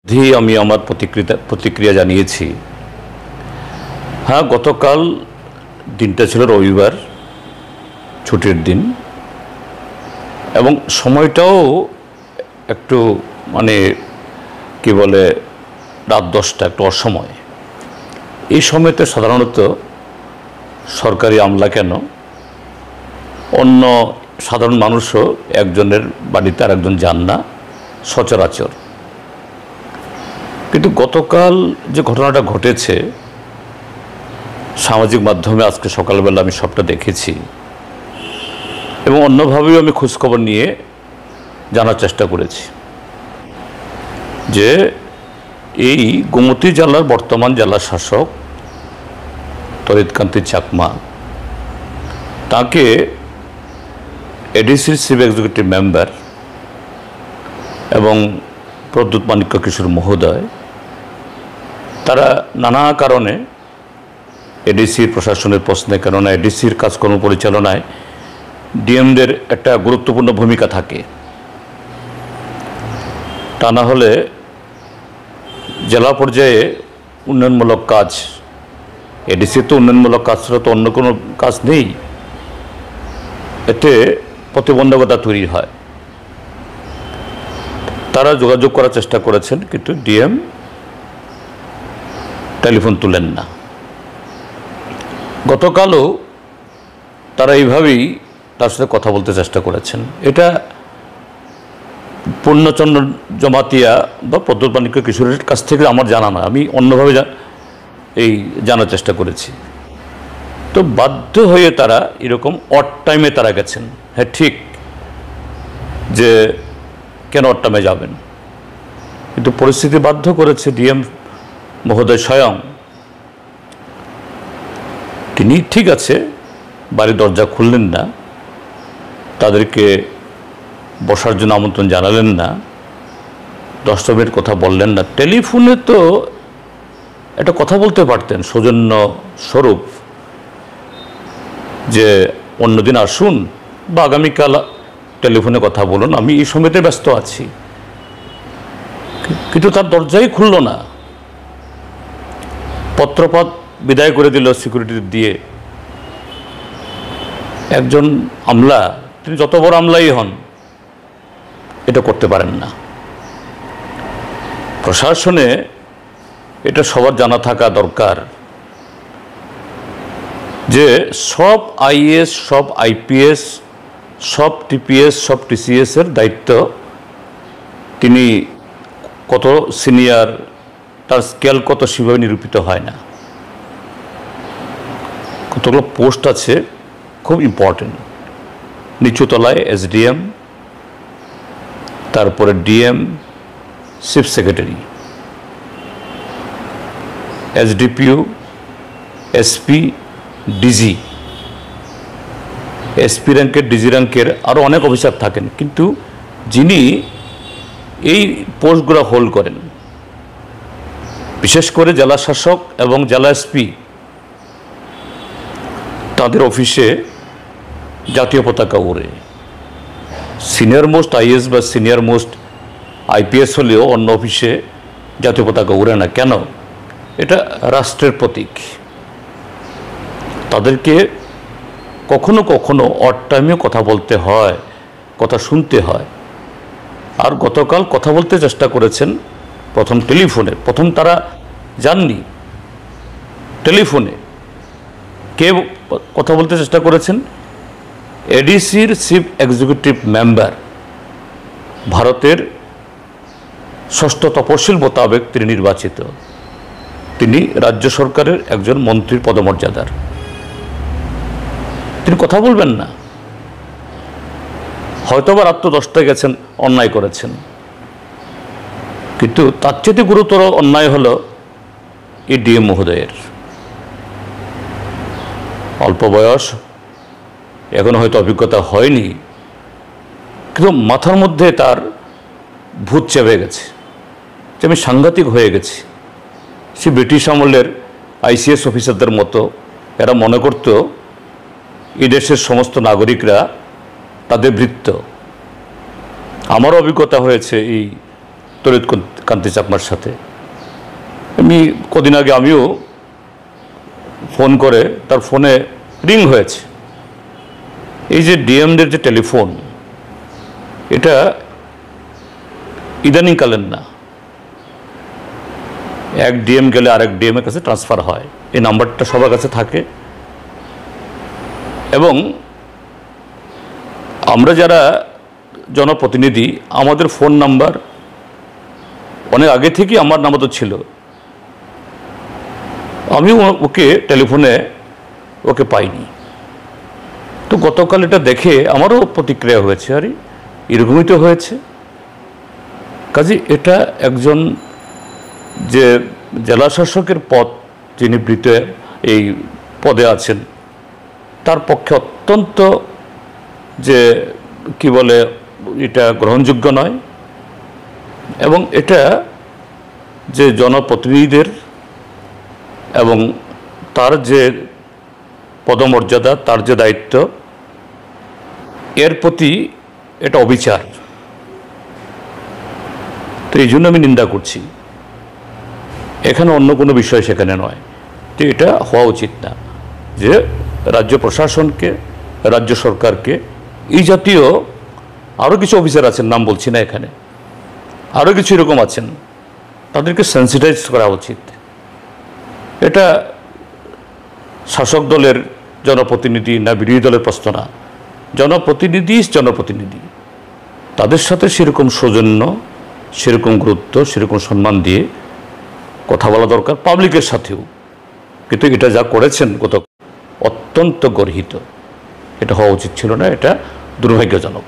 আমি আমার প্রতিক্রিয়া জানিয়েছি। হ্যাঁ, গতকাল দিনটা ছিল রবিবার, ছুটির দিন, এবং সময়টাও একটু কি বলে রাত 10টা, একটু অসময়। এই সময়তে সাধারণত সরকারি আমলা কেন, অন্য সাধারণ মানুষও একজনের বাড়িতে আর একজন যান না সচরাচর। কিন্তু গতকাল যে ঘটনাটা ঘটেছে, সামাজিক মাধ্যমে আজকে সকালবেলা আমি সবটা দেখেছি এবং অন্যভাবেও আমি খোঁজখবর নিয়ে জানার চেষ্টা করেছি যে এই গোমতী জেলার বর্তমান জেলা শাসক তড়িৎকান্তি চাকমা, তাকে এডিসির চিফ এক্সিকিউটিভ মেম্বার এবং প্রদ্যুৎ মাণিক্য কিশোর মহোদয়, তারা নানা কারণে এডিসির প্রশাসনের প্রশ্নের কারণে এডিসির কাজকর্ম পরিচালনায় ডিএমদের একটা গুরুত্বপূর্ণ ভূমিকা থাকে। তা না হলে জেলা পর্যায়ে উন্নয়নমূলক কাজ, এডিসির তো উন্নয়নমূলক কাজ ছাড়া তো অন্য কোনো কাজ নেই, এতে প্রতিবন্ধকতা তৈরি হয়। তারা যোগাযোগ করার চেষ্টা করেছেন, কিন্তু ডিএম টেলিফোন তুলেন না। গতকালও তারা এইভাবেই তার সাথে কথা বলতে চেষ্টা করেছেন। এটা পূর্ণচন্দ্র জমাতিয়া বা প্রদ্যুৎ মাণিক্য কিশোরের কাছ থেকে আমার জানা না, আমি অন্যভাবে জানার চেষ্টা করেছি। তো বাধ্য হয়ে তারা এরকম অড টাইমে তারা গেছেন। হ্যাঁ, ঠিক যে কেন অড টাইমে যাবেন, কিন্তু পরিস্থিতি বাধ্য করেছে। ডিএম মহোদয় স্বয়ং তিনি ঠিক আছে বাড়ির দরজা খুললেন না, তাদেরকে বসার জন্য আমন্ত্রণ জানালেন না, 10 মিনিট কথা বললেন না। টেলিফোনে তো একটা কথা বলতে পারতেন সৌজন্য স্বরূপ, যে অন্যদিন আসুন বা আগামীকাল টেলিফোনে কথা বলুন, আমি এই সময়তে ব্যস্ত আছি। কিন্তু তার দরজাই খুলল না, পত্রপাত বিদায় করে দিল সিকিউরিটি দিয়ে। একজন আমলা, তিনি যত বড় আমলাই হন, এটা করতে পারেন না। প্রশাসনে এটা সবার জানা থাকা দরকার যে সব আইএএস, সব আইপিএস, সব টিপিএস, সব টিসিএস এর দায়িত্ব তিনি কত সিনিয়র, তার স্কেল কত, সেভাবে নিরূপিত হয় না। কতগুলো পোস্ট আছে খুব ইম্পর্টেন্ট। নিচুতলায় এসডিএম, তারপরে DM, chief secretary, SDPO, SP, DG, SP র্যাঙ্কের, ডিজি র্যাঙ্কের আরও অনেক অফিসার থাকেন, কিন্তু যিনি এই পোস্টগুলো হোল্ড করেন, বিশেষ করে জেলা শাসক এবং জেলা এসপি, তাদের অফিসে জাতীয় পতাকা ওড়ে। সিনিয়র মোস্ট আইএস বা সিনিয়র মোস্ট আইপিএস হলেও অন্য অফিসে জাতীয় পতাকা ওড়ে না। কেন? এটা রাষ্ট্রের প্রতীক। তাদেরকে কখনো কখনো অড টাইমেও কথা বলতে হয়, কথা শুনতে হয়। আর গতকাল কথা বলতে চেষ্টা করেছেন প্রথম টেলিফোনে, প্রথম তারা যাননি টেলিফোনে। কে কথা বলতে চেষ্টা করেছেন? এডিসির চিফ এক্সিকিউটিভ মেম্বার, ভারতের 6ষ্ঠ তফসিল মোতাবেক তিনি নির্বাচিত, তিনি রাজ্য সরকারের একজন মন্ত্রীর পদমর্যাদার, তিনি কথা বলবেন না? হয়তোবা রাত্র 10টায় গেছেন, অন্যায় করেছেন, কিন্তু তার চেয়ে গুরুতর অন্যায় হলো এই ডিএম মহোদয়ের। অল্প বয়স, এখন হয়তো অভিজ্ঞতা হয়নি, কিন্তু মাথার মধ্যে তার ভূত চেপে গেছে যে আমি সাংঘাতিক হয়ে গেছি। সে ব্রিটিশ আমলের আইসিএস অফিসারদের মতো এরা মনে করত এই দেশের সমস্ত নাগরিকরা তাদের ভৃত্য। আমারও অভিজ্ঞতা হয়েছে এই তরিত কান্তি চাকমার সাথে। আমি কদিন আগে আমিও ফোন করে তার ফোনে রিং হয়েছে। এই যে ডিএমদের যে টেলিফোন, এটা ইদানিংকালের না, এক ডিএম গেলে আরেক ডিএমের কাছে ট্রান্সফার হয়, এই নাম্বারটা সবার কাছে থাকে। এবং আমরা যারা জনপ্রতিনিধি, আমাদের ফোন নাম্বার অনেক আগে থেকেই আমার নাম্বার তো ছিল, আমিও ওকে টেলিফোনে ওকে পাইনি। তো গতকাল এটা দেখে আমারও প্রতিক্রিয়া হয়েছে, আরে এরকমই তো হয়েছে। কাজে এটা একজন যে জেলা শাসকের পদ, যিনি এই পদে আছেন, তার পক্ষে অত্যন্ত যে কি বলে, এটা গ্রহণযোগ্য নয়। এবং এটা যে জনপ্রতিনিধিদের এবং তার যে পদমর্যাদা, তার যে দায়িত্ব, এর প্রতি এটা অবিচার। তো এই জন্য আমি নিন্দা করছি। এখানে অন্য কোনো বিষয় সেখানে নয়। তো এটা হওয়া উচিত না যে রাজ্য প্রশাসনকে, রাজ্য সরকারকে, এই জাতীয় আরও কিছু অফিসার আছেন, নাম বলছি না এখানে, আরও কিছু এরকম আছেন, তাদেরকে সেন্সিটাইজ করা উচিত। এটা শাসক দলের জনপ্রতিনিধি না বিরোধী দলের প্রশ্ন না, জনপ্রতিনিধি, তাদের সাথে সেরকম সৌজন্য, সেরকম গুরুত্ব, সেরকম সম্মান দিয়ে কথা বলা দরকার, পাবলিকের সাথেও। কিন্তু এটা যা করেছেন অত্যন্ত গর্হিত, এটা হওয়া উচিত ছিল না, এটা দুর্ভাগ্যজনক।